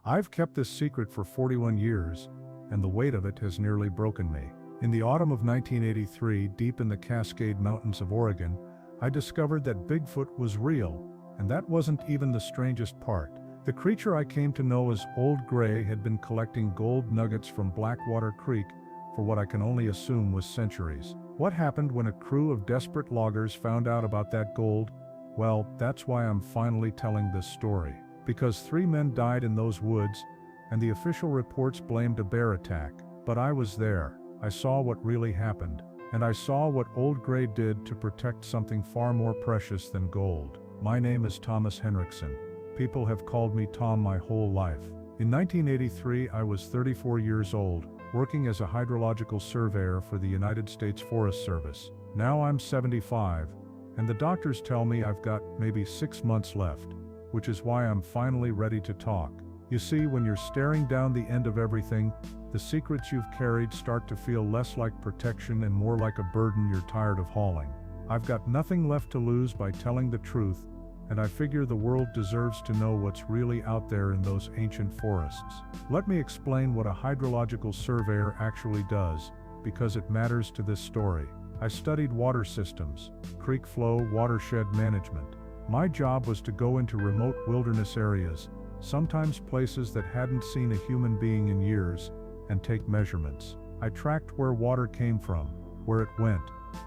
I've kept this secret for 41 years, and the weight of it has nearly broken me. In the autumn of 1983, deep in the Cascade Mountains of Oregon, I discovered that Bigfoot was real, and that wasn't even the strangest part. The creature I came to know as Old Gray had been collecting gold nuggets from Blackwater Creek for what I can only assume was centuries. What happened when a crew of desperate loggers found out about that gold? Well, that's why I'm finally telling this story. Because 3 men died in those woods, and the official reports blamed a bear attack. But I was there. I saw what really happened. And I saw what Old Gray did to protect something far more precious than gold. My name is Thomas Henriksen. People have called me Tom my whole life. In 1983, I was 34 years old, working as a hydrological surveyor for the United States Forest Service. Now I'm 75, and the doctors tell me I've got maybe 6 months left, which is why I'm finally ready to talk. You see, when you're staring down the end of everything, the secrets you've carried start to feel less like protection and more like a burden you're tired of hauling. I've got nothing left to lose by telling the truth, and I figure the world deserves to know what's really out there in those ancient forests. Let me explain what a hydrological surveyor actually does, because it matters to this story. I studied water systems, creek flow, watershed management. My job was to go into remote wilderness areas, sometimes places that hadn't seen a human being in years, and take measurements. I tracked where water came from, where it went,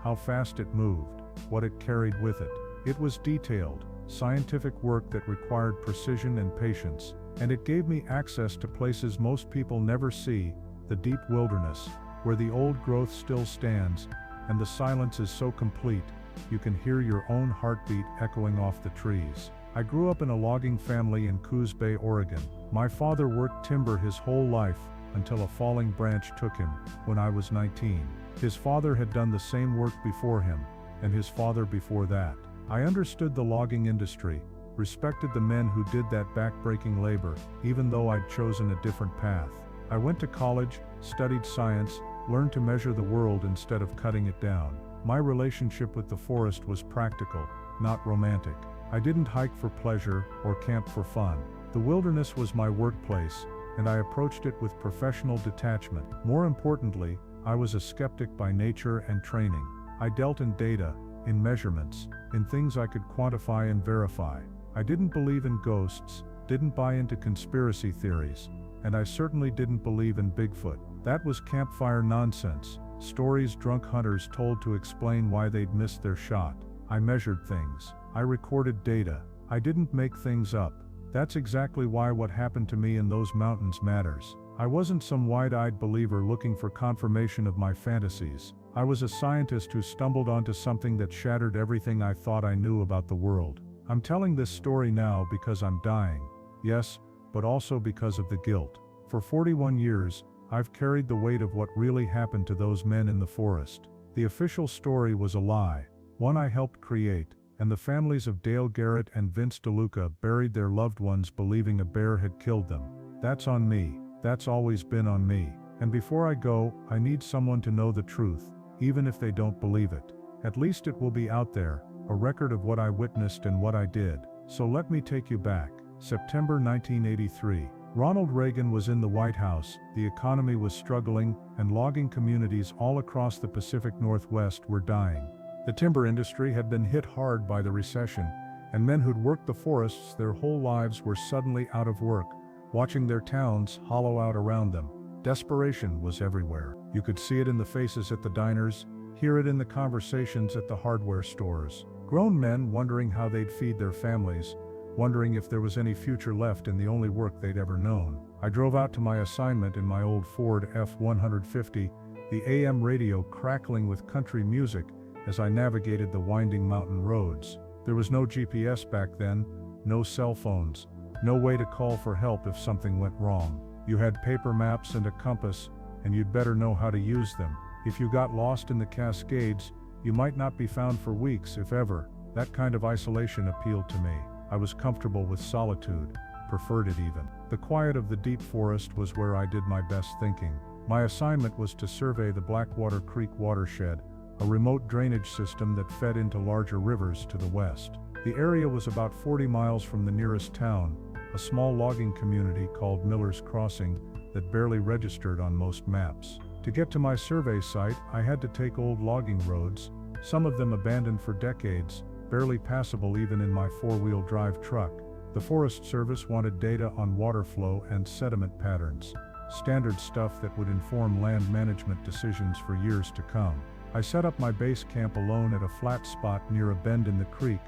how fast it moved, what it carried with it. It was detailed, scientific work that required precision and patience, and it gave me access to places most people never see, the deep wilderness, where the old growth still stands, and the silence is so complete, you can hear your own heartbeat echoing off the trees. I grew up in a logging family in Coos Bay, Oregon. My father worked timber his whole life, until a falling branch took him, when I was 19. His father had done the same work before him, and his father before that. I understood the logging industry, respected the men who did that back-breaking labor, even though I'd chosen a different path. I went to college, studied science, learned to measure the world instead of cutting it down. My relationship with the forest was practical, not romantic. I didn't hike for pleasure or camp for fun. The wilderness was my workplace, and I approached it with professional detachment. More importantly, I was a skeptic by nature and training. I dealt in data, in measurements, in things I could quantify and verify. I didn't believe in ghosts, didn't buy into conspiracy theories, and I certainly didn't believe in Bigfoot. That was campfire nonsense, stories drunk hunters told to explain why they'd missed their shot. I measured things. I recorded data. I didn't make things up. That's exactly why what happened to me in those mountains matters. I wasn't some wide-eyed believer looking for confirmation of my fantasies. I was a scientist who stumbled onto something that shattered everything I thought I knew about the world. I'm telling this story now because I'm dying. Yes, but also because of the guilt. For 41 years, I've carried the weight of what really happened to those men in the forest. The official story was a lie, one I helped create, and the families of Dale Garrett and Vince DeLuca buried their loved ones believing a bear had killed them. That's on me. That's always been on me. And before I go, I need someone to know the truth, even if they don't believe it. At least it will be out there, a record of what I witnessed and what I did. So let me take you back. September 1983. Ronald Reagan was in the White House, the economy was struggling, and logging communities all across the Pacific Northwest were dying. The timber industry had been hit hard by the recession, and men who'd worked the forests their whole lives were suddenly out of work, watching their towns hollow out around them. Desperation was everywhere. You could see it in the faces at the diners, hear it in the conversations at the hardware stores. Grown men wondering how they'd feed their families, wondering if there was any future left in the only work they'd ever known. I drove out to my assignment in my old Ford F-150, the AM radio crackling with country music as I navigated the winding mountain roads. There was no GPS back then, no cell phones, no way to call for help if something went wrong. You had paper maps and a compass, and you'd better know how to use them. If you got lost in the Cascades, you might not be found for weeks, if ever. That kind of isolation appealed to me. I was comfortable with solitude, preferred it even. The quiet of the deep forest was where I did my best thinking. My assignment was to survey the Blackwater Creek watershed, a remote drainage system that fed into larger rivers to the west. The area was about 40 miles from the nearest town, a small logging community called Miller's Crossing that barely registered on most maps. To get to my survey site, I had to take old logging roads, some of them abandoned for decades, barely passable even in my four-wheel drive truck. The Forest Service wanted data on water flow and sediment patterns, standard stuff that would inform land management decisions for years to come. I set up my base camp alone at a flat spot near a bend in the creek,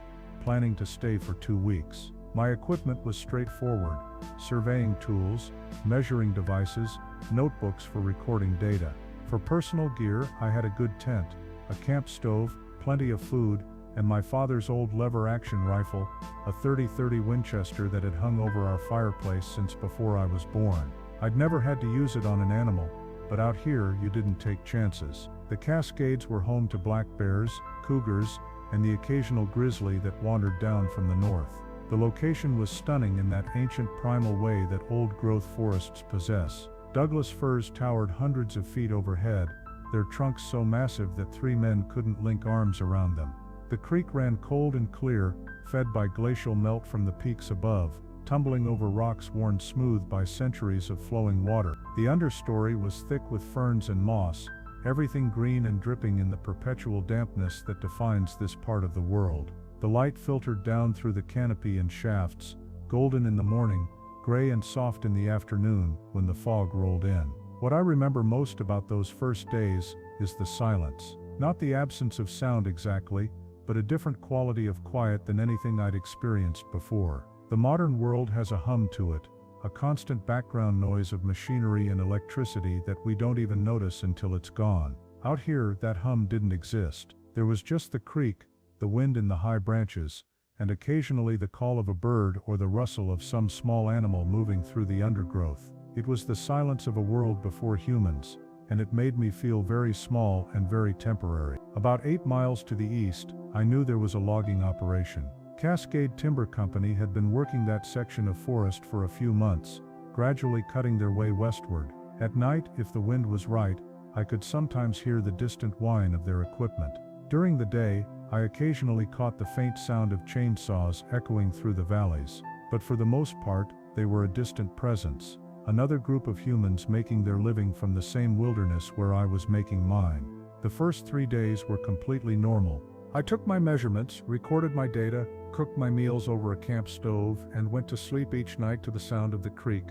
planning to stay for 2 weeks. My equipment was straightforward: surveying tools, measuring devices, notebooks for recording data. For personal gear, I had a good tent, a camp stove, plenty of food, and my father's old lever-action rifle, a .30-30 Winchester that had hung over our fireplace since before I was born. I'd never had to use it on an animal, but out here you didn't take chances. The Cascades were home to black bears, cougars, and the occasional grizzly that wandered down from the north. The location was stunning in that ancient primal way that old-growth forests possess. Douglas firs towered hundreds of feet overhead, their trunks so massive that 3 men couldn't link arms around them. The creek ran cold and clear, fed by glacial melt from the peaks above, tumbling over rocks worn smooth by centuries of flowing water. The understory was thick with ferns and moss, everything green and dripping in the perpetual dampness that defines this part of the world. The light filtered down through the canopy in shafts, golden in the morning, gray and soft in the afternoon when the fog rolled in. What I remember most about those first days is the silence. Not the absence of sound exactly, but a different quality of quiet than anything I'd experienced before. The modern world has a hum to it, a constant background noise of machinery and electricity that we don't even notice until it's gone. Out here, that hum didn't exist. There was just the creek, the wind in the high branches, and occasionally the call of a bird or the rustle of some small animal moving through the undergrowth. It was the silence of a world before humans, and it made me feel very small and very temporary. About 8 miles to the east, I knew there was a logging operation. Cascade Timber Company had been working that section of forest for a few months, gradually cutting their way westward. At night, if the wind was right, I could sometimes hear the distant whine of their equipment. During the day, I occasionally caught the faint sound of chainsaws echoing through the valleys, but for the most part, they were a distant presence, another group of humans making their living from the same wilderness where I was making mine. The first 3 days were completely normal. I took my measurements, recorded my data, cooked my meals over a camp stove, and went to sleep each night to the sound of the creek.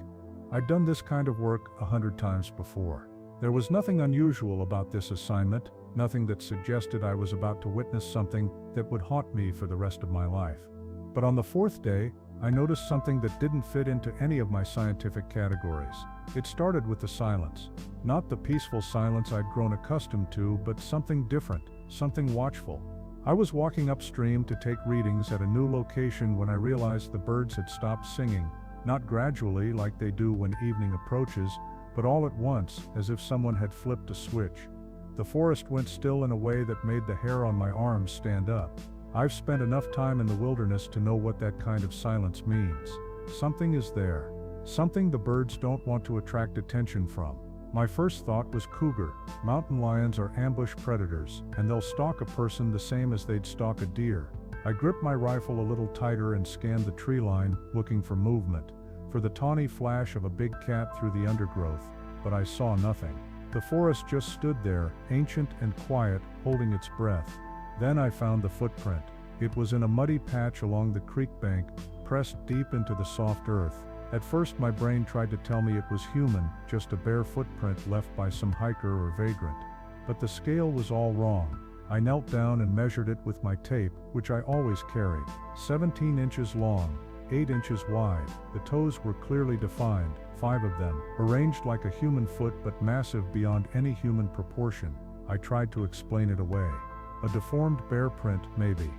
I'd done this kind of work 100 times before. There was nothing unusual about this assignment, nothing that suggested I was about to witness something that would haunt me for the rest of my life. But on the 4th day, I noticed something that didn't fit into any of my scientific categories. It started with the silence. Not the peaceful silence I'd grown accustomed to, but something different, something watchful. I was walking upstream to take readings at a new location when I realized the birds had stopped singing, not gradually like they do when evening approaches, but all at once, as if someone had flipped a switch. The forest went still in a way that made the hair on my arms stand up. I've spent enough time in the wilderness to know what that kind of silence means. Something is there. Something the birds don't want to attract attention from. My first thought was cougar. Mountain lions are ambush predators, and they'll stalk a person the same as they'd stalk a deer. I gripped my rifle a little tighter and scanned the tree line, looking for movement, for the tawny flash of a big cat through the undergrowth, but I saw nothing. The forest just stood there, ancient and quiet, holding its breath. Then I found the footprint. It was in a muddy patch along the creek bank, pressed deep into the soft earth. At first my brain tried to tell me it was human, just a bare footprint left by some hiker or vagrant. But the scale was all wrong. I knelt down and measured it with my tape, which I always carried. 17 inches long, 8 inches wide. The toes were clearly defined, 5 of them, arranged like a human foot but massive beyond any human proportion. I tried to explain it away. A deformed bear print, maybe.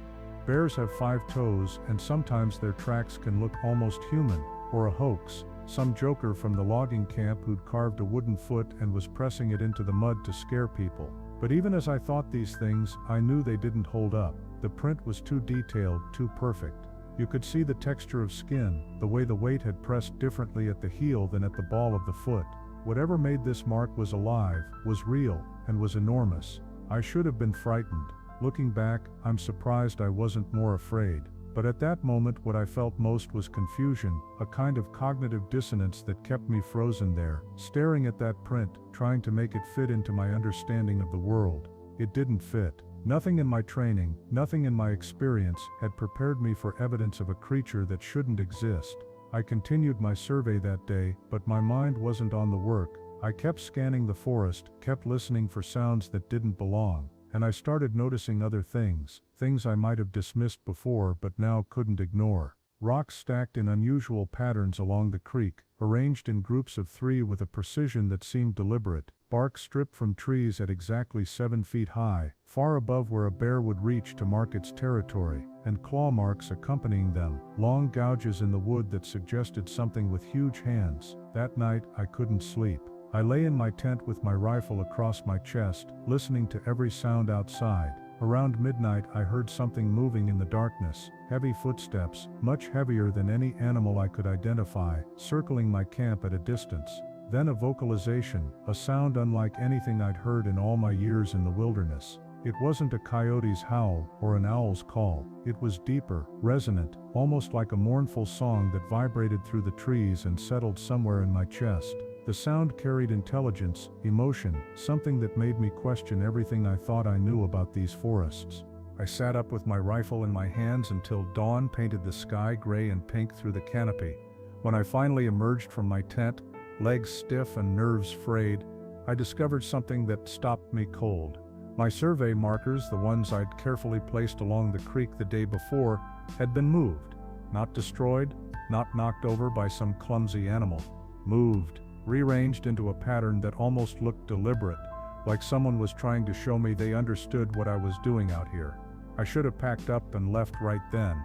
Bears have 5 toes, and sometimes their tracks can look almost human. Or a hoax, some joker from the logging camp who'd carved a wooden foot and was pressing it into the mud to scare people. But even as I thought these things, I knew they didn't hold up. The print was too detailed, too perfect. You could see the texture of skin, the way the weight had pressed differently at the heel than at the ball of the foot. Whatever made this mark was alive, was real, and was enormous. I should have been frightened. Looking back, I'm surprised I wasn't more afraid. But at that moment what I felt most was confusion, a kind of cognitive dissonance that kept me frozen there, staring at that print, trying to make it fit into my understanding of the world. It didn't fit. Nothing in my training, nothing in my experience, had prepared me for evidence of a creature that shouldn't exist. I continued my survey that day, but my mind wasn't on the work. I kept scanning the forest, kept listening for sounds that didn't belong, and I started noticing other things I might have dismissed before but now couldn't ignore. Rocks stacked in unusual patterns along the creek, arranged in groups of 3 with a precision that seemed deliberate, bark stripped from trees at exactly 7 feet high, far above where a bear would reach to mark its territory, and claw marks accompanying them, long gouges in the wood that suggested something with huge hands. That night, I couldn't sleep. I lay in my tent with my rifle across my chest, listening to every sound outside. Around midnight I heard something moving in the darkness, heavy footsteps, much heavier than any animal I could identify, circling my camp at a distance. Then a vocalization, a sound unlike anything I'd heard in all my years in the wilderness. It wasn't a coyote's howl or an owl's call. It was deeper, resonant, almost like a mournful song that vibrated through the trees and settled somewhere in my chest. The sound carried intelligence, emotion, something that made me question everything I thought I knew about these forests. I sat up with my rifle in my hands until dawn painted the sky gray and pink through the canopy. When I finally emerged from my tent, legs stiff and nerves frayed, I discovered something that stopped me cold. My survey markers, the ones I'd carefully placed along the creek the day before, had been moved. Not destroyed, not knocked over by some clumsy animal. Moved. Rearranged into a pattern that almost looked deliberate, like someone was trying to show me they understood what I was doing out here. I should have packed up and left right then.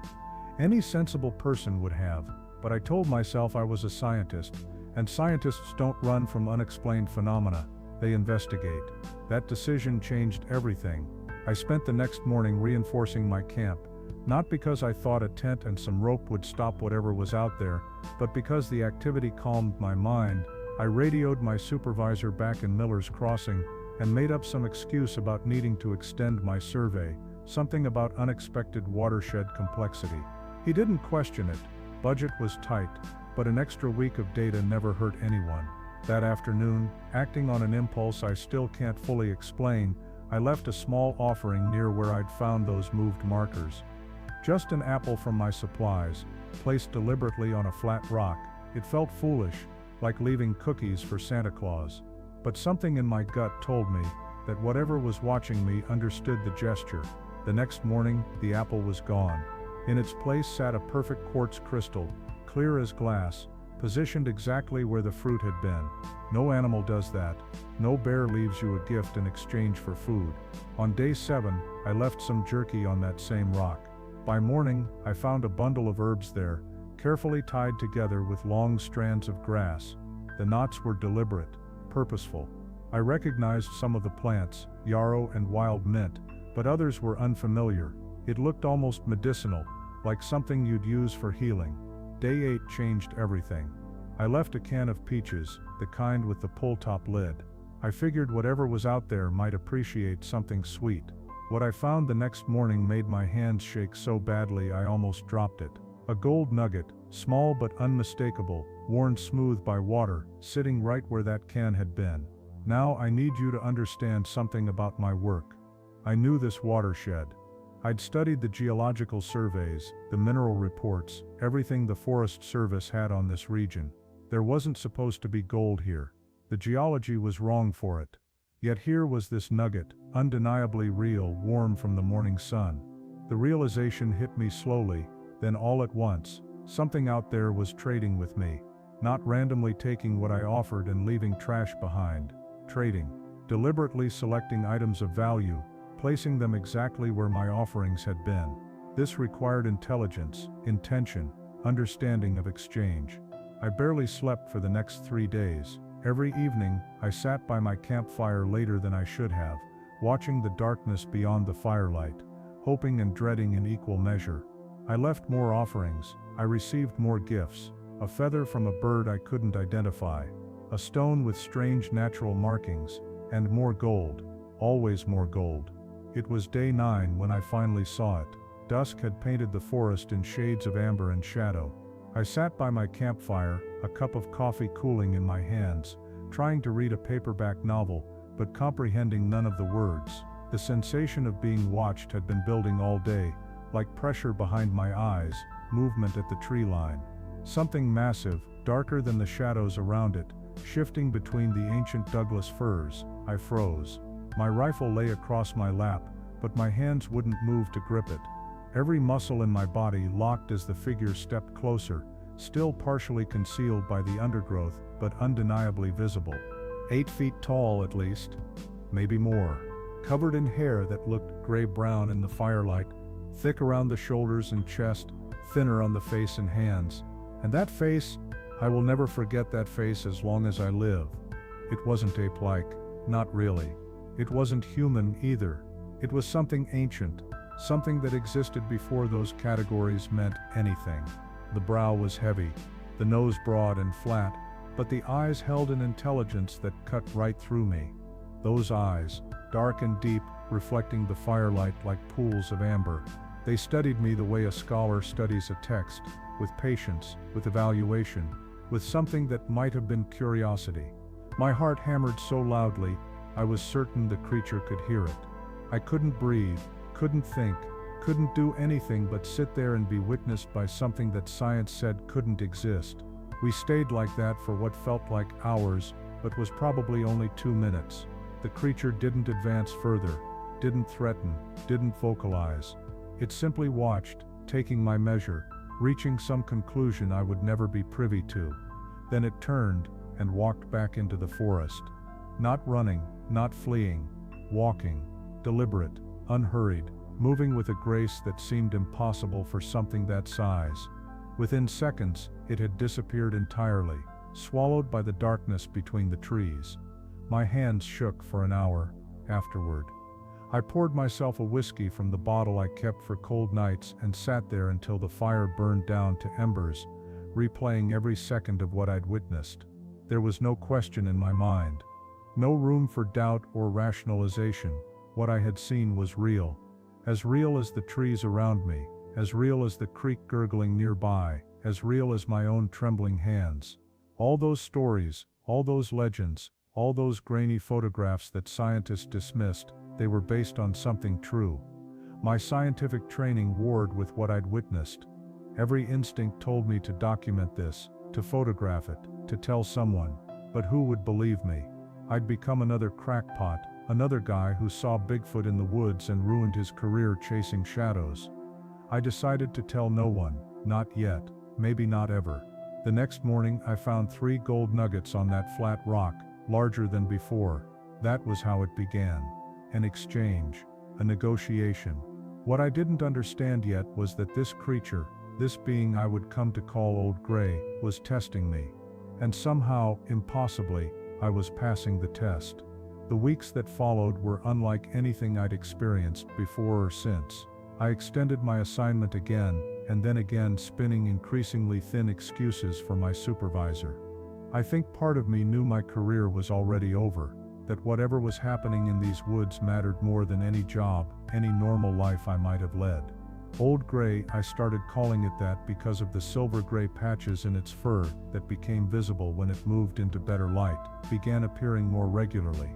Any sensible person would have, but I told myself I was a scientist, and scientists don't run from unexplained phenomena, they investigate. That decision changed everything. I spent the next morning reinforcing my camp, not because I thought a tent and some rope would stop whatever was out there, but because the activity calmed my mind. I radioed my supervisor back in Miller's Crossing and made up some excuse about needing to extend my survey, something about unexpected watershed complexity. He didn't question it. Budget was tight, but an extra week of data never hurt anyone. That afternoon, acting on an impulse I still can't fully explain, I left a small offering near where I'd found those moved markers. Just an apple from my supplies, placed deliberately on a flat rock. It felt foolish, like leaving cookies for Santa Claus. But something in my gut told me that whatever was watching me understood the gesture. The next morning, the apple was gone. In its place sat a perfect quartz crystal, clear as glass, positioned exactly where the fruit had been. No animal does that. No bear leaves you a gift in exchange for food. On day 7, I left some jerky on that same rock. By morning, I found a bundle of herbs there, carefully tied together with long strands of grass. The knots were deliberate, purposeful. I recognized some of the plants, yarrow and wild mint, but others were unfamiliar. It looked almost medicinal, like something you'd use for healing. Day 8 changed everything. I left a can of peaches, the kind with the pull-top lid. I figured whatever was out there might appreciate something sweet. What I found the next morning made my hands shake so badly I almost dropped it. A gold nugget, small but unmistakable, worn smooth by water, sitting right where that can had been. Now I need you to understand something about my work. I knew this watershed. I'd studied the geological surveys, the mineral reports, everything the Forest Service had on this region. There wasn't supposed to be gold here. The geology was wrong for it. Yet here was this nugget, undeniably real, warm from the morning sun. The realization hit me slowly. Then all at once, something out there was trading with me, not randomly taking what I offered and leaving trash behind. Trading, deliberately selecting items of value, placing them exactly where my offerings had been. This required intelligence, intention, understanding of exchange. I barely slept for the next 3 days. Every evening, I sat by my campfire later than I should have, watching the darkness beyond the firelight, hoping and dreading in equal measure. I left more offerings, I received more gifts, a feather from a bird I couldn't identify, a stone with strange natural markings, and more gold, always more gold. It was day 9 when I finally saw it. Dusk had painted the forest in shades of amber and shadow. I sat by my campfire, a cup of coffee cooling in my hands, trying to read a paperback novel, but comprehending none of the words. The sensation of being watched had been building all day, like pressure behind my eyes, movement at the tree line. Something massive, darker than the shadows around it, shifting between the ancient Douglas firs. I froze. My rifle lay across my lap, but my hands wouldn't move to grip it. Every muscle in my body locked as the figure stepped closer, still partially concealed by the undergrowth, but undeniably visible. 8 feet tall at least, maybe more. Covered in hair that looked gray-brown in the firelight, thick around the shoulders and chest, thinner on the face and hands. And that face, I will never forget that face as long as I live. It wasn't ape-like, not really. It wasn't human either. It was something ancient, something that existed before those categories meant anything. The brow was heavy, the nose broad and flat, but the eyes held an intelligence that cut right through me. Those eyes, dark and deep, reflecting the firelight like pools of amber. They studied me the way a scholar studies a text, with patience, with evaluation, with something that might have been curiosity. My heart hammered so loudly, I was certain the creature could hear it. I couldn't breathe, couldn't think, couldn't do anything but sit there and be witnessed by something that science said couldn't exist. We stayed like that for what felt like hours, but was probably only 2 minutes. The creature didn't advance further, didn't threaten, didn't vocalize. It simply watched, taking my measure, reaching some conclusion I would never be privy to. Then it turned and walked back into the forest. Not running, not fleeing, walking, deliberate, unhurried, moving with a grace that seemed impossible for something that size. Within seconds, it had disappeared entirely, swallowed by the darkness between the trees. My hands shook for an hour afterward. I poured myself a whiskey from the bottle I kept for cold nights and sat there until the fire burned down to embers, replaying every second of what I'd witnessed. There was no question in my mind. No room for doubt or rationalization. What I had seen was real as the trees around me, as real as the creek gurgling nearby, as real as my own trembling hands. All those stories, all those legends, all those grainy photographs that scientists dismissed, they were based on something true. My scientific training warred with what I'd witnessed. Every instinct told me to document this, to photograph it, to tell someone. But who would believe me? I'd become another crackpot, another guy who saw Bigfoot in the woods and ruined his career chasing shadows. I decided to tell no one, not yet, maybe not ever. The next morning I found 3 gold nuggets on that flat rock, larger than before. That was how it began. An exchange, a negotiation. What I didn't understand yet was that this creature, this being I would come to call Old Gray, was testing me. And somehow, impossibly, I was passing the test. The weeks that followed were unlike anything I'd experienced before or since. I extended my assignment again, and then again, spinning increasingly thin excuses for my supervisor. I think part of me knew my career was already over, that whatever was happening in these woods mattered more than any job, any normal life I might have led. Old Gray, I started calling it that because of the silver-gray patches in its fur that became visible when it moved into better light, began appearing more regularly.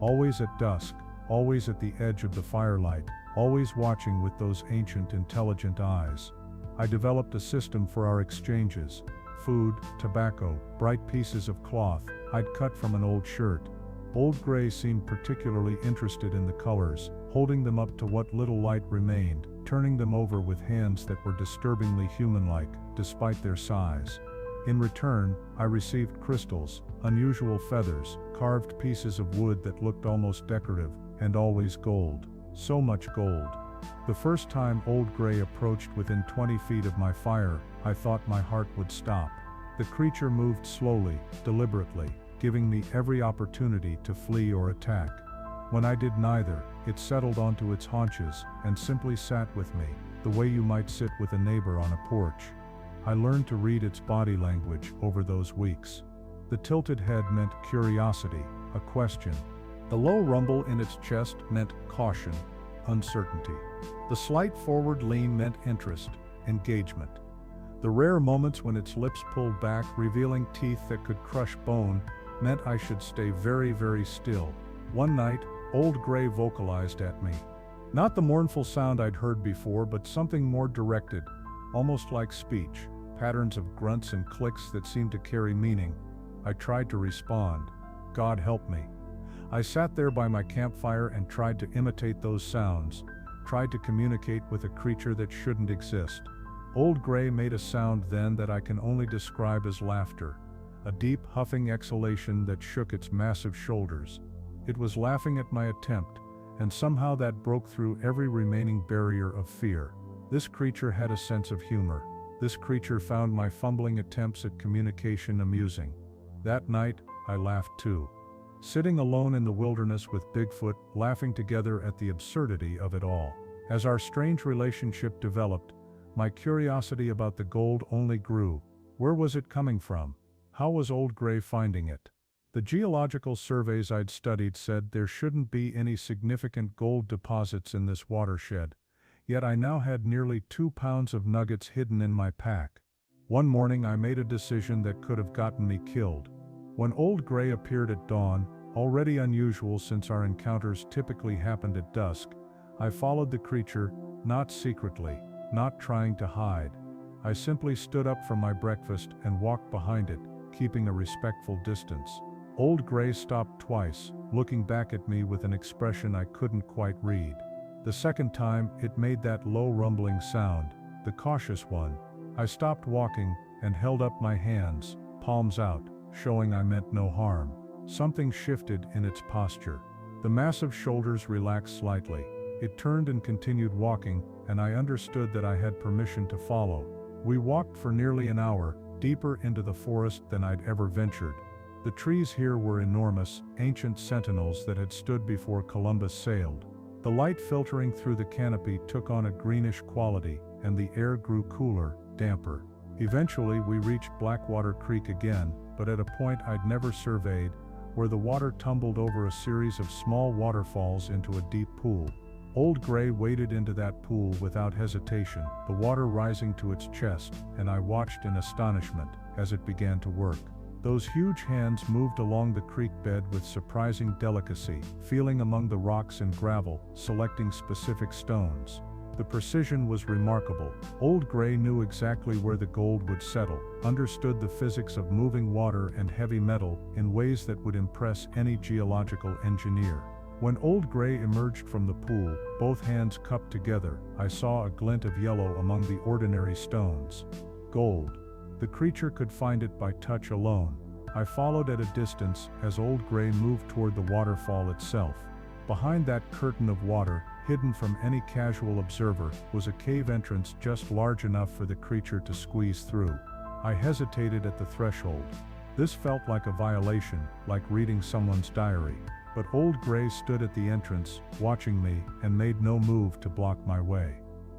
Always at dusk, always at the edge of the firelight, always watching with those ancient intelligent eyes. I developed a system for our exchanges: food, tobacco, bright pieces of cloth I'd cut from an old shirt. Old Gray seemed particularly interested in the colors, holding them up to what little light remained, turning them over with hands that were disturbingly human-like, despite their size. In return, I received crystals, unusual feathers, carved pieces of wood that looked almost decorative, and always gold. So much gold. The first time Old Gray approached within 20 feet of my fire, I thought my heart would stop. The creature moved slowly, deliberately, giving me every opportunity to flee or attack. When I did neither, it settled onto its haunches and simply sat with me, the way you might sit with a neighbor on a porch. I learned to read its body language over those weeks. The tilted head meant curiosity, a question. The low rumble in its chest meant caution, uncertainty. The slight forward lean meant interest, engagement. The rare moments when its lips pulled back, revealing teeth that could crush bone, meant I should stay very, very still. One night, Old Gray vocalized at me. Not the mournful sound I'd heard before, but something more directed, almost like speech, patterns of grunts and clicks that seemed to carry meaning. I tried to respond. God help me. I sat there by my campfire and tried to imitate those sounds, tried to communicate with a creature that shouldn't exist. Old Gray made a sound then that I can only describe as laughter, a deep huffing exhalation that shook its massive shoulders. It was laughing at my attempt, and somehow that broke through every remaining barrier of fear. This creature had a sense of humor. This creature found my fumbling attempts at communication amusing. That night, I laughed too. Sitting alone in the wilderness with Bigfoot, laughing together at the absurdity of it all. As our strange relationship developed, my curiosity about the gold only grew. Where was it coming from? How was Old Gray finding it? The geological surveys I'd studied said there shouldn't be any significant gold deposits in this watershed, yet I now had nearly 2 pounds of nuggets hidden in my pack. One morning I made a decision that could have gotten me killed. When Old Gray appeared at dawn, already unusual since our encounters typically happened at dusk, I followed the creature, not secretly, not trying to hide. I simply stood up from my breakfast and walked behind it, keeping a respectful distance. Old Gray stopped twice, looking back at me with an expression I couldn't quite read. The second time, it made that low rumbling sound, the cautious one. I stopped walking and held up my hands, palms out, showing I meant no harm. Something shifted in its posture. The massive shoulders relaxed slightly. It turned and continued walking, and I understood that I had permission to follow. We walked for nearly an hour, deeper into the forest than I'd ever ventured. The trees here were enormous, ancient sentinels that had stood before Columbus sailed. The light filtering through the canopy took on a greenish quality, and the air grew cooler, damper. Eventually we reached Blackwater Creek again, but at a point I'd never surveyed, where the water tumbled over a series of small waterfalls into a deep pool. Old Gray waded into that pool without hesitation, the water rising to its chest, and I watched in astonishment as it began to work. Those huge hands moved along the creek bed with surprising delicacy, feeling among the rocks and gravel, selecting specific stones. The precision was remarkable. Old Gray knew exactly where the gold would settle, understood the physics of moving water and heavy metal in ways that would impress any geological engineer. When Old Gray emerged from the pool, both hands cupped together, I saw a glint of yellow among the ordinary stones. Gold. The creature could find it by touch alone. I followed at a distance as Old Gray moved toward the waterfall itself. Behind that curtain of water, hidden from any casual observer, was a cave entrance just large enough for the creature to squeeze through. I hesitated at the threshold. This felt like a violation, like reading someone's diary. But Old Gray stood at the entrance, watching me, and made no move to block my way.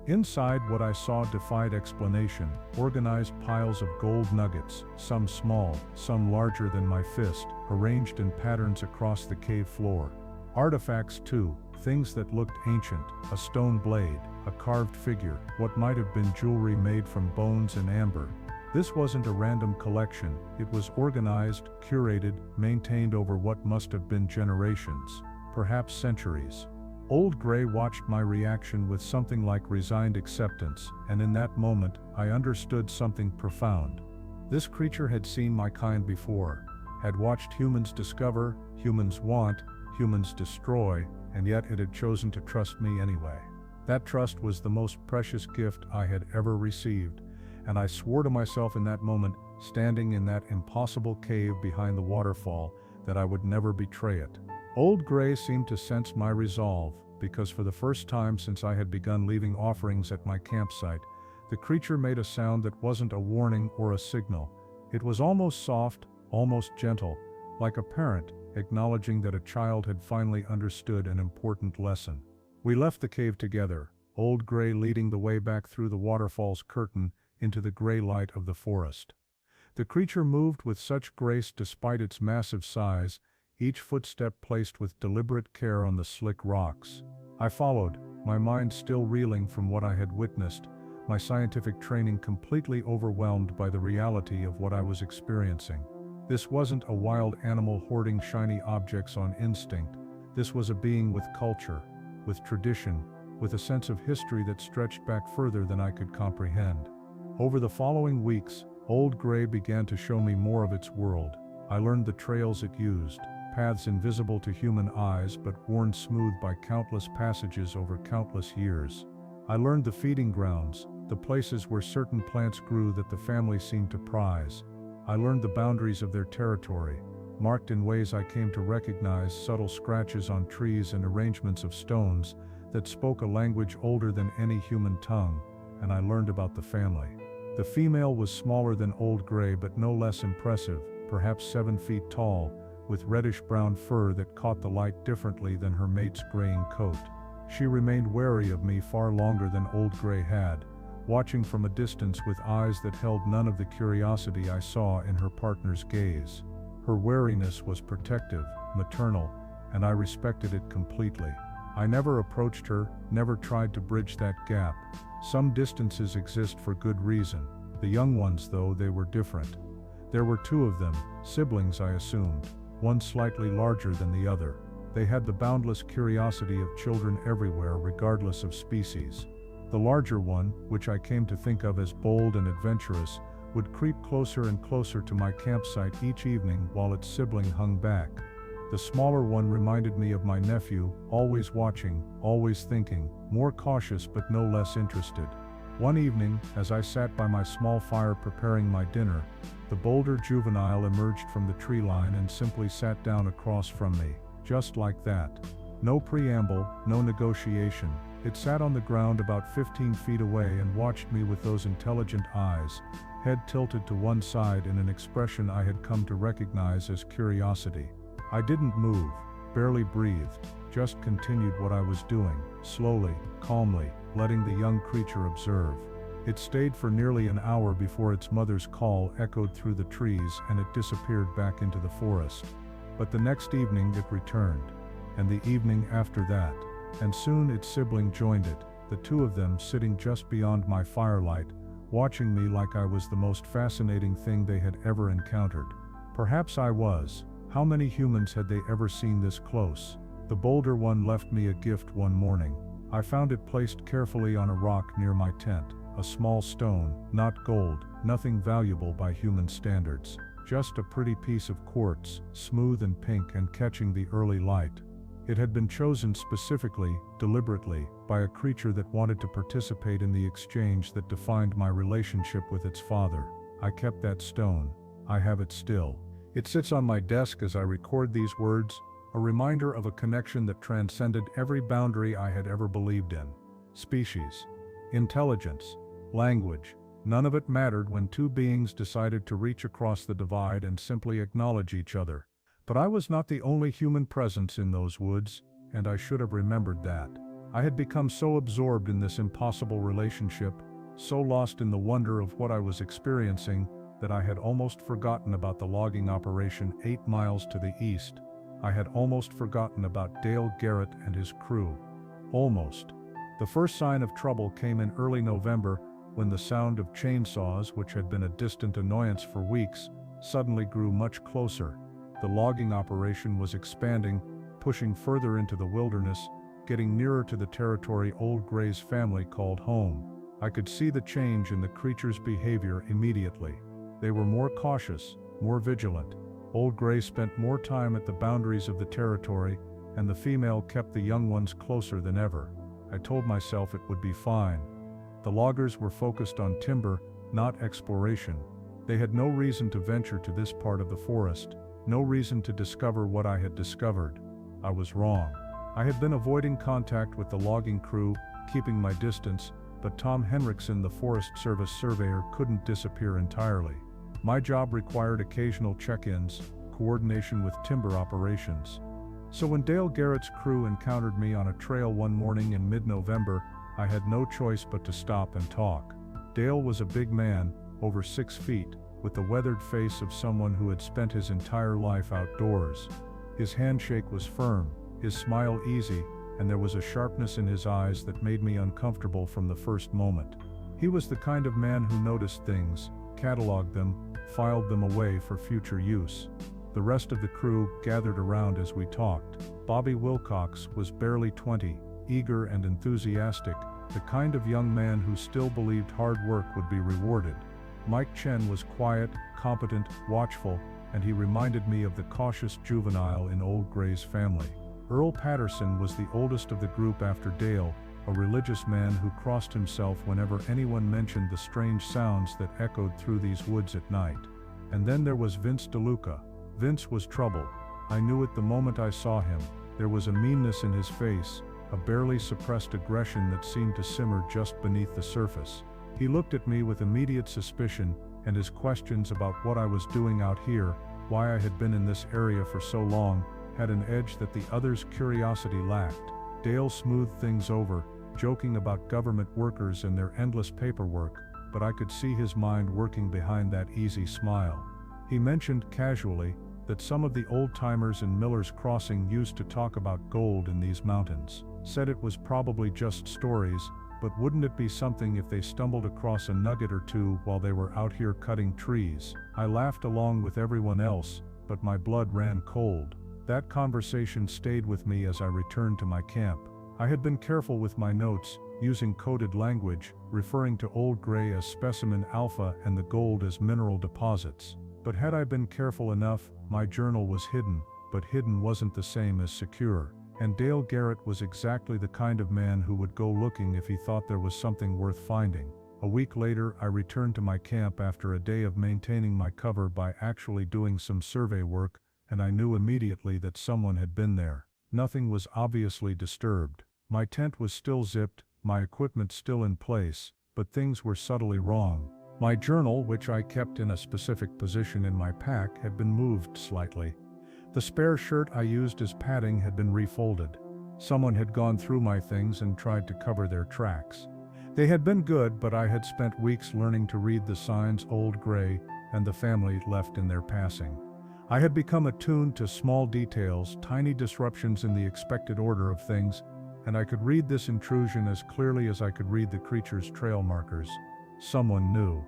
Inside, what I saw defied explanation: organized piles of gold nuggets, some small, some larger than my fist, arranged in patterns across the cave floor. Artifacts too, things that looked ancient, a stone blade, a carved figure, what might have been jewelry made from bones and amber. This wasn't a random collection, it was organized, curated, maintained over what must have been generations, perhaps centuries. Old Gray watched my reaction with something like resigned acceptance, and in that moment, I understood something profound. This creature had seen my kind before, had watched humans discover, humans want, humans destroy, and yet it had chosen to trust me anyway. That trust was the most precious gift I had ever received, and I swore to myself in that moment, standing in that impossible cave behind the waterfall, that I would never betray it. Old Gray seemed to sense my resolve, because for the first time since I had begun leaving offerings at my campsite, the creature made a sound that wasn't a warning or a signal. It was almost soft, almost gentle, like a parent acknowledging that a child had finally understood an important lesson. We left the cave together, Old Gray leading the way back through the waterfall's curtain into the gray light of the forest. The creature moved with such grace despite its massive size, each footstep placed with deliberate care on the slick rocks. I followed, my mind still reeling from what I had witnessed, my scientific training completely overwhelmed by the reality of what I was experiencing. This wasn't a wild animal hoarding shiny objects on instinct. This was a being with culture, with tradition, with a sense of history that stretched back further than I could comprehend. Over the following weeks, Old Gray began to show me more of its world. I learned the trails it used, paths invisible to human eyes but worn smooth by countless passages over countless years. I learned the feeding grounds, the places where certain plants grew that the family seemed to prize. I learned the boundaries of their territory, marked in ways I came to recognize, subtle scratches on trees and arrangements of stones that spoke a language older than any human tongue, and I learned about the family. The female was smaller than Old Gray but no less impressive, perhaps 7 feet tall, with reddish-brown fur that caught the light differently than her mate's graying coat. She remained wary of me far longer than Old Gray had, watching from a distance with eyes that held none of the curiosity I saw in her partner's gaze. Her wariness was protective, maternal, and I respected it completely. I never approached her, never tried to bridge that gap. Some distances exist for good reason. The young ones, though, they were different. There were 2 of them, siblings I assumed, one slightly larger than the other. They had the boundless curiosity of children everywhere, regardless of species. The larger one, which I came to think of as bold and adventurous, would creep closer and closer to my campsite each evening while its sibling hung back. The smaller one reminded me of my nephew, always watching, always thinking, more cautious but no less interested. One evening, as I sat by my small fire preparing my dinner, the bolder juvenile emerged from the tree line and simply sat down across from me, just like that. No preamble, no negotiation. It sat on the ground about 15 feet away and watched me with those intelligent eyes, head tilted to one side in an expression I had come to recognize as curiosity. I didn't move, barely breathed, just continued what I was doing, slowly, calmly, letting the young creature observe. It stayed for nearly an hour before its mother's call echoed through the trees and it disappeared back into the forest. But the next evening it returned, and the evening after that, and soon its sibling joined it, the 2 of them sitting just beyond my firelight, watching me like I was the most fascinating thing they had ever encountered. Perhaps I was. How many humans had they ever seen this close? The bolder one left me a gift one morning. I found it placed carefully on a rock near my tent, a small stone, not gold, nothing valuable by human standards, just a pretty piece of quartz, smooth and pink and catching the early light. It had been chosen specifically, deliberately, by a creature that wanted to participate in the exchange that defined my relationship with its father. I kept that stone. I have it still. It sits on my desk as I record these words, a reminder of a connection that transcended every boundary I had ever believed in. Species, intelligence, language, none of it mattered when 2 beings decided to reach across the divide and simply acknowledge each other. But I was not the only human presence in those woods, and I should have remembered that. I had become so absorbed in this impossible relationship, so lost in the wonder of what I was experiencing, that I had almost forgotten about the logging operation 8 miles to the east. I had almost forgotten about Dale Garrett and his crew. Almost. The first sign of trouble came in early November, when the sound of chainsaws, which had been a distant annoyance for weeks, suddenly grew much closer. The logging operation was expanding, pushing further into the wilderness, getting nearer to the territory Old Gray's family called home. I could see the change in the creature's behavior immediately. They were more cautious, more vigilant. Old Gray spent more time at the boundaries of the territory, and the female kept the young ones closer than ever. I told myself it would be fine. The loggers were focused on timber, not exploration. They had no reason to venture to this part of the forest. No reason to discover what I had discovered. I was wrong. I had been avoiding contact with the logging crew, keeping my distance, but Tom Henriksen, the Forest Service surveyor, couldn't disappear entirely. My job required occasional check-ins, coordination with timber operations. So when Dale Garrett's crew encountered me on a trail one morning in mid-November, I had no choice but to stop and talk. Dale was a big man, over 6 feet, with the weathered face of someone who had spent his entire life outdoors. His handshake was firm, his smile easy, and there was a sharpness in his eyes that made me uncomfortable from the first moment. He was the kind of man who noticed things, cataloged them, filed them away for future use. The rest of the crew gathered around as we talked. Bobby Wilcox was barely 20, eager and enthusiastic, the kind of young man who still believed hard work would be rewarded. Mike Chen was quiet, competent, watchful, and he reminded me of the cautious juvenile in Old Gray's family. Earl Patterson was the oldest of the group after Dale, a religious man who crossed himself whenever anyone mentioned the strange sounds that echoed through these woods at night. And then there was Vince DeLuca. Vince was trouble. I knew it the moment I saw him. There was a meanness in his face, a barely suppressed aggression that seemed to simmer just beneath the surface. He looked at me with immediate suspicion, and his questions about what I was doing out here, why I had been in this area for so long, had an edge that the others' curiosity lacked. Dale smoothed things over, joking about government workers and their endless paperwork, but I could see his mind working behind that easy smile. He mentioned casually that some of the old-timers in Miller's Crossing used to talk about gold in these mountains. Said it was probably just stories, but wouldn't it be something if they stumbled across a nugget or two while they were out here cutting trees? I laughed along with everyone else, but my blood ran cold. That conversation stayed with me as I returned to my camp. I had been careful with my notes, using coded language, referring to Old Gray as Specimen Alpha and the gold as mineral deposits. But had I been careful enough, my journal was hidden, but hidden wasn't the same as secure. And Dale Garrett was exactly the kind of man who would go looking if he thought there was something worth finding. A week later, I returned to my camp after a day of maintaining my cover by actually doing some survey work, and I knew immediately that someone had been there. Nothing was obviously disturbed. My tent was still zipped, my equipment still in place, but things were subtly wrong. My journal, which I kept in a specific position in my pack, had been moved slightly. The spare shirt I used as padding had been refolded. Someone had gone through my things and tried to cover their tracks. They had been good, but I had spent weeks learning to read the signs Old Gray and the family left in their passing. I had become attuned to small details, tiny disruptions in the expected order of things, and I could read this intrusion as clearly as I could read the creature's trail markers. Someone knew.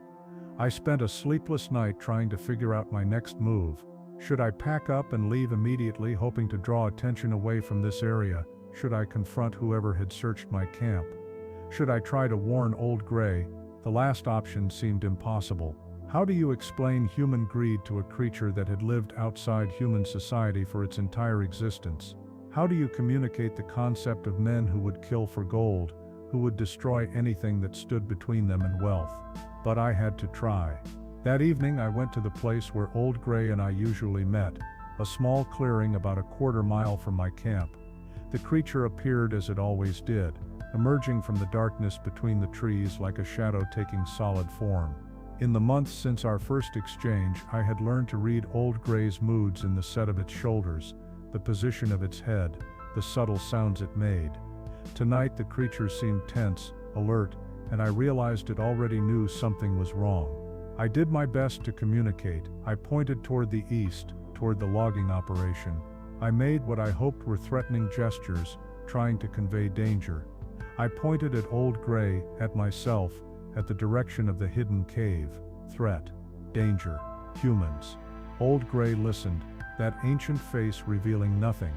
I spent a sleepless night trying to figure out my next move. Should I pack up and leave immediately, hoping to draw attention away from this area? Should I confront whoever had searched my camp? Should I try to warn Old Gray? The last option seemed impossible. How do you explain human greed to a creature that had lived outside human society for its entire existence? How do you communicate the concept of men who would kill for gold, who would destroy anything that stood between them and wealth? But I had to try. That evening I went to the place where Old Gray and I usually met, a small clearing about a quarter-mile from my camp. The creature appeared as it always did, emerging from the darkness between the trees like a shadow taking solid form. In the months since our first exchange, I had learned to read Old Gray's moods in the set of its shoulders, the position of its head, the subtle sounds it made. Tonight the creature seemed tense, alert, and I realized it already knew something was wrong. I did my best to communicate. I pointed toward the east, toward the logging operation. I made what I hoped were threatening gestures, trying to convey danger. I pointed at Old Gray, at myself, at the direction of the hidden cave. Threat. Danger. Humans. Old Gray listened, that ancient face revealing nothing.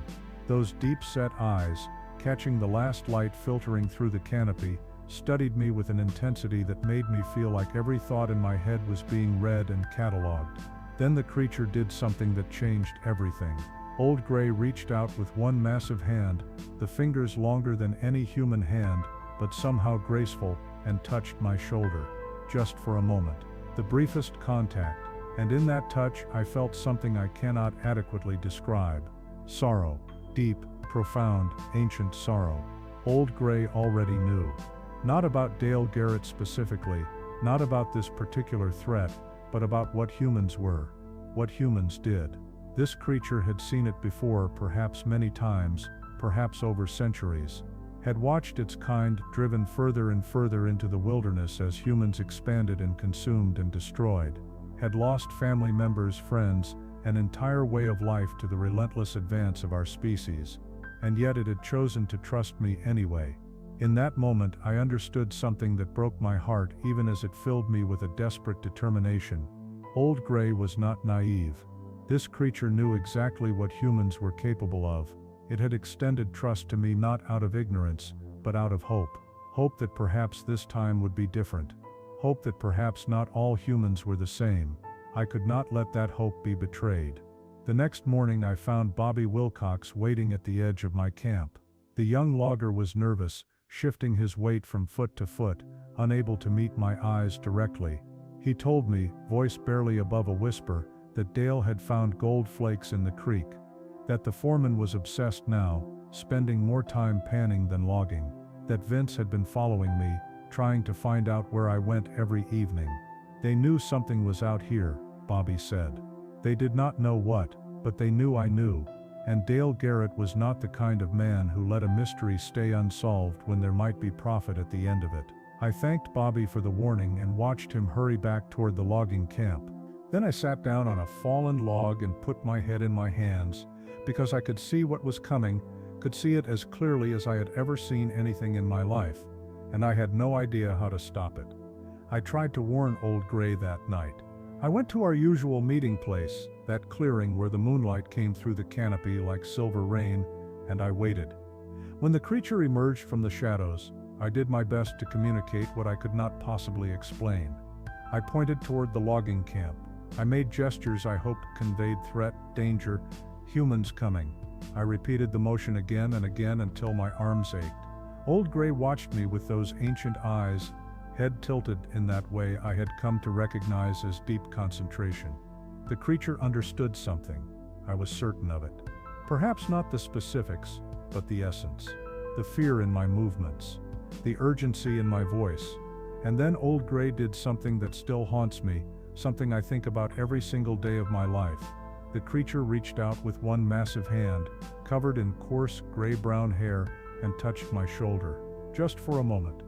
Those deep-set eyes, catching the last light filtering through the canopy, studied me with an intensity that made me feel like every thought in my head was being read and cataloged. Then the creature did something that changed everything. Old Gray reached out with one massive hand, the fingers longer than any human hand, but somehow graceful, and touched my shoulder. Just for a moment. The briefest contact, and in that touch I felt something I cannot adequately describe. Sorrow. Deep, profound, ancient sorrow. Old Gray already knew. Not about Dale Garrett specifically, not about this particular threat, but about what humans were, what humans did. This creature had seen it before, perhaps many times, perhaps over centuries. Had watched its kind driven further and further into the wilderness as humans expanded and consumed and destroyed. Had lost family members, friends, an entire way of life to the relentless advance of our species. and yet it had chosen to trust me anyway. In that moment I understood something that broke my heart even as it filled me with a desperate determination. Old Gray was not naive. This creature knew exactly what humans were capable of. It had extended trust to me not out of ignorance, but out of hope. Hope that perhaps this time would be different. Hope that perhaps not all humans were the same. I could not let that hope be betrayed. The next morning I found Bobby Wilcox waiting at the edge of my camp. The young logger was nervous, shifting his weight from foot to foot, unable to meet my eyes directly. He told me, voice barely above a whisper, that Dale had found gold flakes in the creek. That the foreman was obsessed now, spending more time panning than logging. That Vince had been following me, trying to find out where I went every evening. They knew something was out here, Bobby said. They did not know what, but they knew I knew. And Dale Garrett was not the kind of man who let a mystery stay unsolved when there might be profit at the end of it. I thanked Bobby for the warning and watched him hurry back toward the logging camp. Then I sat down on a fallen log and put my head in my hands, because I could see what was coming, could see it as clearly as I had ever seen anything in my life, and I had no idea how to stop it. I tried to warn Old Gray that night. I went to our usual meeting place, that clearing where the moonlight came through the canopy like silver rain, and I waited. When the creature emerged from the shadows, I did my best to communicate what I could not possibly explain. I pointed toward the logging camp. I made gestures I hoped conveyed threat, danger, humans coming. I repeated the motion again and again until my arms ached. Old Gray watched me with those ancient eyes, head tilted in that way I had come to recognize as deep concentration. The creature understood something. I was certain of it. Perhaps not the specifics, but the essence. The fear in my movements. The urgency in my voice. And then Old Gray did something that still haunts me, something I think about every single day of my life. The creature reached out with one massive hand, covered in coarse gray-brown hair, and touched my shoulder. Just for a moment.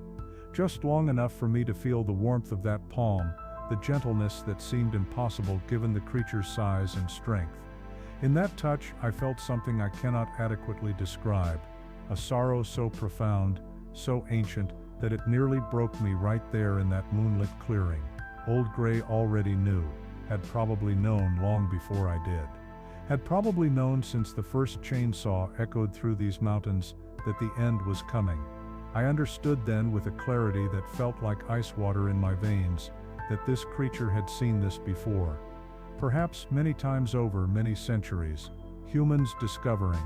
Just long enough for me to feel the warmth of that palm, the gentleness that seemed impossible given the creature's size and strength. In that touch, I felt something I cannot adequately describe, a sorrow so profound, so ancient, that it nearly broke me right there in that moonlit clearing. Old Gray already knew, had probably known long before I did. Had probably known since the first chainsaw echoed through these mountains that the end was coming. I understood then with a clarity that felt like ice water in my veins, that this creature had seen this before. Perhaps many times over many centuries. Humans discovering,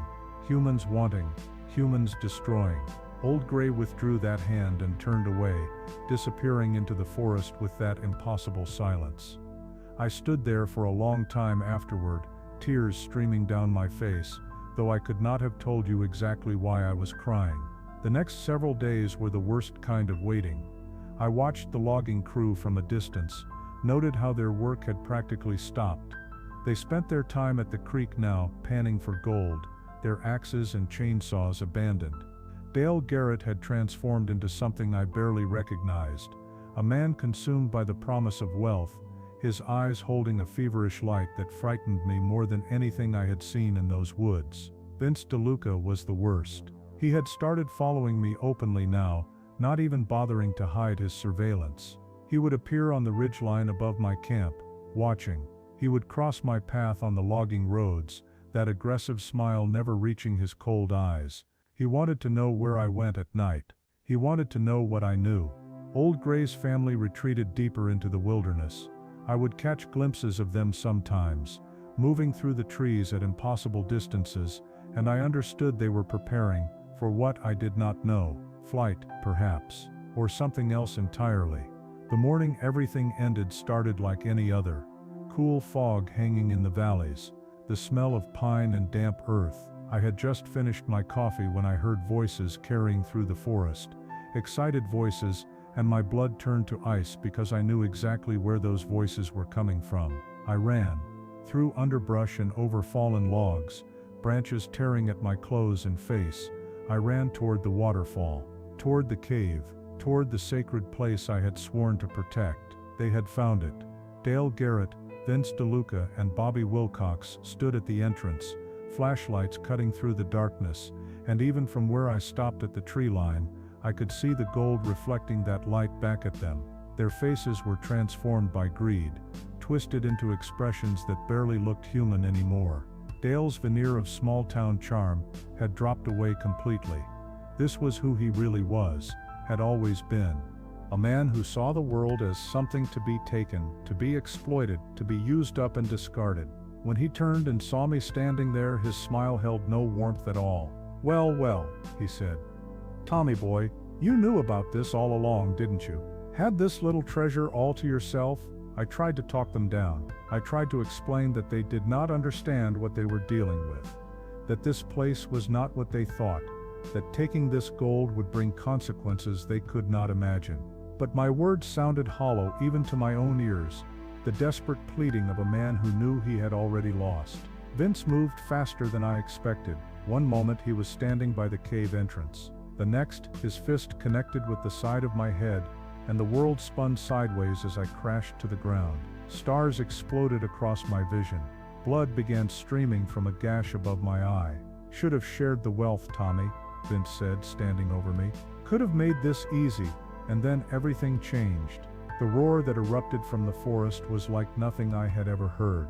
humans wanting, humans destroying. Old Gray withdrew that hand and turned away, disappearing into the forest with that impossible silence. I stood there for a long time afterward, tears streaming down my face, though I could not have told you exactly why I was crying. The next several days were the worst kind of waiting. I watched the logging crew from a distance, noted how their work had practically stopped. They spent their time at the creek now, panning for gold, their axes and chainsaws abandoned. Dale Garrett had transformed into something I barely recognized, a man consumed by the promise of wealth, his eyes holding a feverish light that frightened me more than anything I had seen in those woods. Vince DeLuca was the worst. He had started following me openly now, not even bothering to hide his surveillance. He would appear on the ridgeline above my camp, watching. He would cross my path on the logging roads, that aggressive smile never reaching his cold eyes. He wanted to know where I went at night. He wanted to know what I knew. Old Gray's family retreated deeper into the wilderness. I would catch glimpses of them sometimes, moving through the trees at impossible distances, and I understood they were preparing for what I did not know, flight, perhaps, or something else entirely. The morning everything ended started like any other. Cool fog hanging in the valleys, the smell of pine and damp earth. I had just finished my coffee when I heard voices carrying through the forest, excited voices, and my blood turned to ice because I knew exactly where those voices were coming from. I ran, through underbrush and over fallen logs, branches tearing at my clothes and face. I ran toward the waterfall, toward the cave, toward the sacred place I had sworn to protect. They had found it. Dale Garrett, Vince DeLuca, and Bobby Wilcox stood at the entrance, flashlights cutting through the darkness, and even from where I stopped at the tree line, I could see the gold reflecting that light back at them. Their faces were transformed by greed, twisted into expressions that barely looked human anymore. Dale's veneer of small-town charm had dropped away completely. This was who he really was, had always been. A man who saw the world as something to be taken, to be exploited, to be used up and discarded. When he turned and saw me standing there, his smile held no warmth at all. "Well, well," he said. "Tommy boy, you knew about this all along, didn't you? Had this little treasure all to yourself?" I tried to talk them down. I tried to explain that they did not understand what they were dealing with. That this place was not what they thought. That taking this gold would bring consequences they could not imagine. But my words sounded hollow even to my own ears, the desperate pleading of a man who knew he had already lost. Vince moved faster than I expected. One moment he was standing by the cave entrance. The next, his fist connected with the side of my head, and the world spun sideways as I crashed to the ground. Stars exploded across my vision. Blood began streaming from a gash above my eye. "Should have shared the wealth, Tommy," Vince said, standing over me. "Could have made this easy." And then everything changed. The roar that erupted from the forest was like nothing I had ever heard.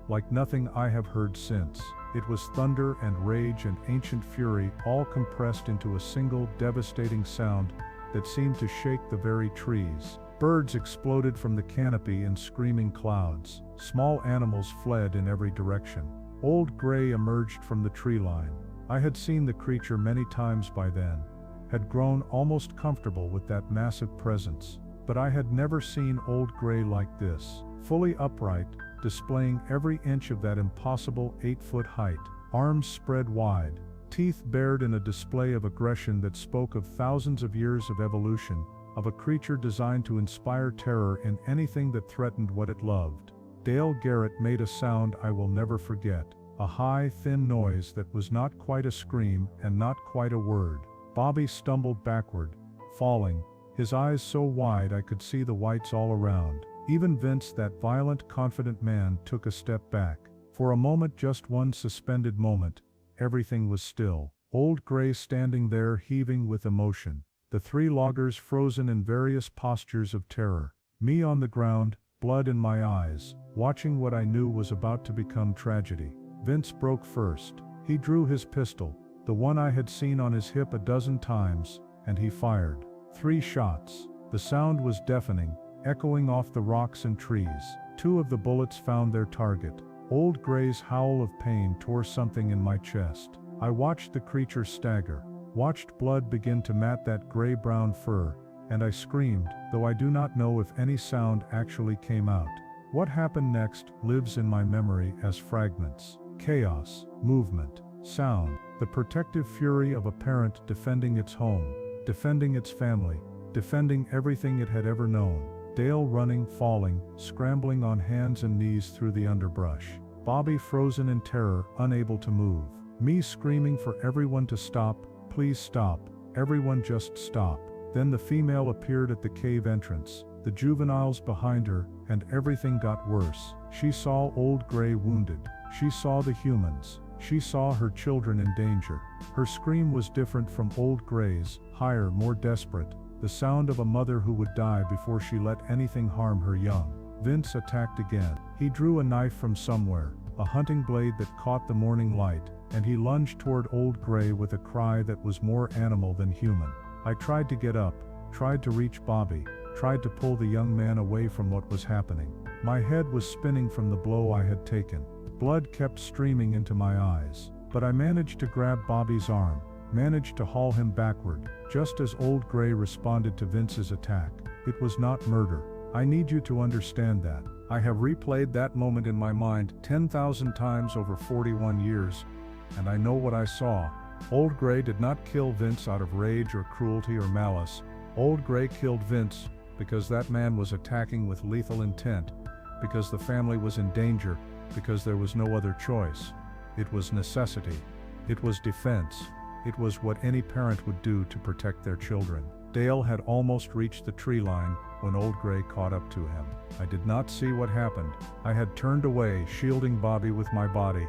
Like nothing I have heard since. It was thunder and rage and ancient fury all compressed into a single devastating sound that seemed to shake the very trees. Birds exploded from the canopy in screaming clouds. Small animals fled in every direction. Old Gray emerged from the tree line. I had seen the creature many times by then, had grown almost comfortable with that massive presence, but I had never seen Old Gray like this, fully upright, displaying every inch of that impossible 8-foot height, arms spread wide, teeth bared in a display of aggression that spoke of thousands of years of evolution, of a creature designed to inspire terror in anything that threatened what it loved. Dale Garrett made a sound I will never forget, a high, thin noise that was not quite a scream and not quite a word. Bobby stumbled backward, falling, his eyes so wide I could see the whites all around. Even Vince, that violent, confident man, took a step back. For a moment, just one suspended moment, everything was still. Old Gray standing there heaving with emotion. The three loggers frozen in various postures of terror. Me on the ground, blood in my eyes, watching what I knew was about to become tragedy. Vince broke first. He drew his pistol, the one I had seen on his hip a dozen times, and he fired. 3 shots. The sound was deafening, echoing off the rocks and trees. 2 of the bullets found their target. Old Gray's howl of pain tore something in my chest. I watched the creature stagger, watched blood begin to mat that gray-brown fur, and I screamed, though I do not know if any sound actually came out. What happened next lives in my memory as fragments. Chaos, movement, sound, the protective fury of a parent defending its home, defending its family, defending everything it had ever known. Dale running, falling, scrambling on hands and knees through the underbrush. Bobby frozen in terror, unable to move. Me screaming for everyone to stop, please stop, everyone just stop. Then the female appeared at the cave entrance, the juveniles behind her, and everything got worse. She saw Old Gray wounded. She saw the humans. She saw her children in danger. Her scream was different from Old Gray's, higher, more desperate, the sound of a mother who would die before she let anything harm her young. Vince attacked again. He drew a knife from somewhere, a hunting blade that caught the morning light, and he lunged toward Old Gray with a cry that was more animal than human. I tried to get up, tried to reach Bobby, tried to pull the young man away from what was happening. My head was spinning from the blow I had taken. Blood kept streaming into my eyes, but I managed to grab Bobby's arm, managed to haul him backward, just as Old Gray responded to Vince's attack. It was not murder. I need you to understand that. I have replayed that moment in my mind 10,000 times over 41 years, and I know what I saw. Old Gray did not kill Vince out of rage or cruelty or malice. Old Gray killed Vince because that man was attacking with lethal intent, because the family was in danger, because there was no other choice. It was necessity. It was defense. It was what any parent would do to protect their children. Dale had almost reached the tree line when Old Gray caught up to him. I did not see what happened. I had turned away, shielding Bobby with my body,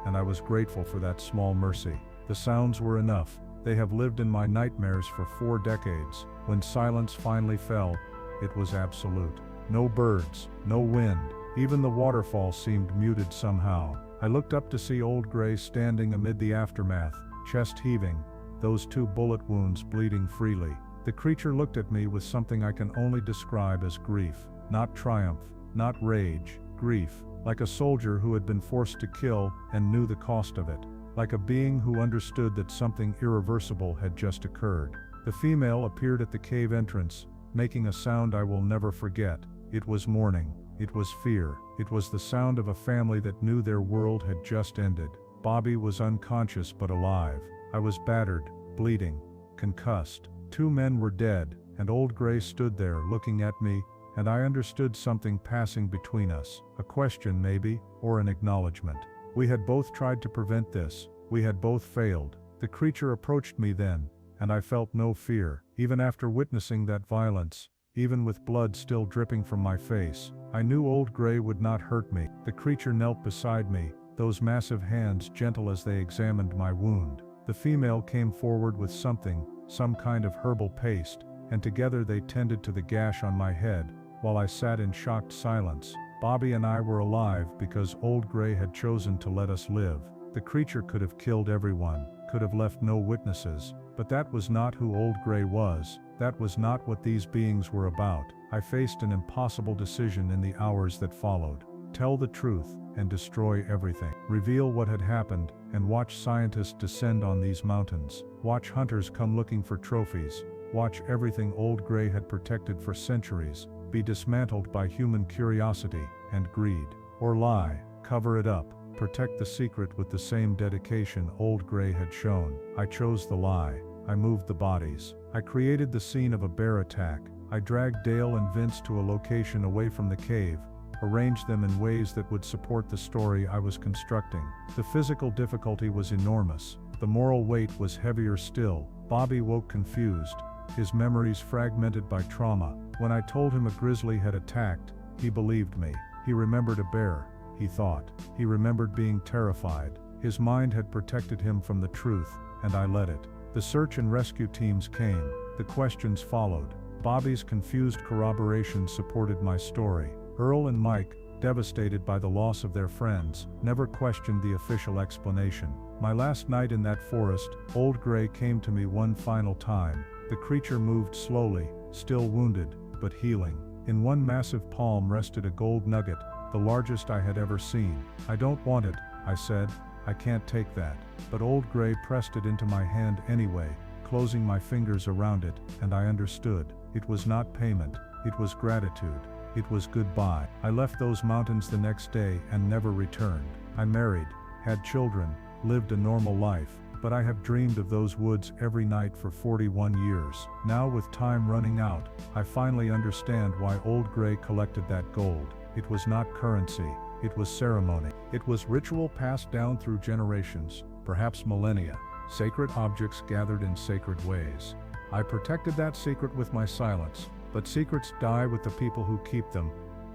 and I was grateful for that small mercy. The sounds were enough. They have lived in my nightmares for 4 decades. When silence finally fell, it was absolute. No birds, no wind, even the waterfall seemed muted somehow. I looked up to see Old Gray standing amid the aftermath, chest heaving, those 2 bullet wounds bleeding freely. The creature looked at me with something I can only describe as grief. Not triumph, not rage, grief, like a soldier who had been forced to kill and knew the cost of it. Like a being who understood that something irreversible had just occurred. The female appeared at the cave entrance, making a sound I will never forget. It was mourning. It was fear. It was the sound of a family that knew their world had just ended. Bobby was unconscious but alive. I was battered, bleeding, concussed. 2 men were dead, and Old Gray stood there looking at me, and I understood something passing between us. A question maybe, or an acknowledgement. We had both tried to prevent this. We had both failed. The creature approached me then, and I felt no fear. Even after witnessing that violence, even with blood still dripping from my face, I knew Old Gray would not hurt me. The creature knelt beside me, those massive hands gentle as they examined my wound. The female came forward with something, some kind of herbal paste, and together they tended to the gash on my head, while I sat in shocked silence. Bobby and I were alive because Old Gray had chosen to let us live. The creature could have killed everyone, could have left no witnesses, but that was not who Old Gray was. That was not what these beings were about. I faced an impossible decision in the hours that followed. Tell the truth and destroy everything. Reveal what had happened and watch scientists descend on these mountains. Watch hunters come looking for trophies. Watch everything Old Gray had protected for centuries be dismantled by human curiosity and greed. Or lie, cover it up, protect the secret with the same dedication Old Gray had shown. I chose the lie. I moved the bodies. I created the scene of a bear attack. I dragged Dale and Vince to a location away from the cave, arranged them in ways that would support the story I was constructing. The physical difficulty was enormous. The moral weight was heavier still. Bobby woke confused, his memories fragmented by trauma. When I told him a grizzly had attacked, he believed me. He remembered a bear, he thought. He remembered being terrified. His mind had protected him from the truth, and I let it. The search and rescue teams came. The questions followed. Bobby's confused corroboration supported my story. Earl and Mike, devastated by the loss of their friends, never questioned the official explanation. My last night in that forest, Old Gray came to me one final time. The creature moved slowly, still wounded, but healing. In one massive palm rested a gold nugget, the largest I had ever seen. I don't want it, I said. I can't take that. But Old Gray pressed it into my hand anyway, closing my fingers around it, and I understood. It was not payment, it was gratitude. It was goodbye. I left those mountains the next day and never returned. I married, had children, lived a normal life, but I have dreamed of those woods every night for 41 years. Now with time running out, I finally understand why Old Gray collected that gold. It was not currency, it was ceremony. It was ritual passed down through generations, perhaps millennia. Sacred objects gathered in sacred ways. I protected that secret with my silence, but secrets die with the people who keep them,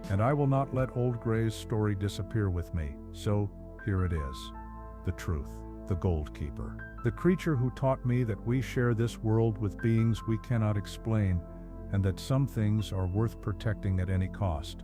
and I will not let Old Gray's story disappear with me. So, here it is. The truth. The Gold Keeper. The creature who taught me that we share this world with beings we cannot explain, and that some things are worth protecting at any cost.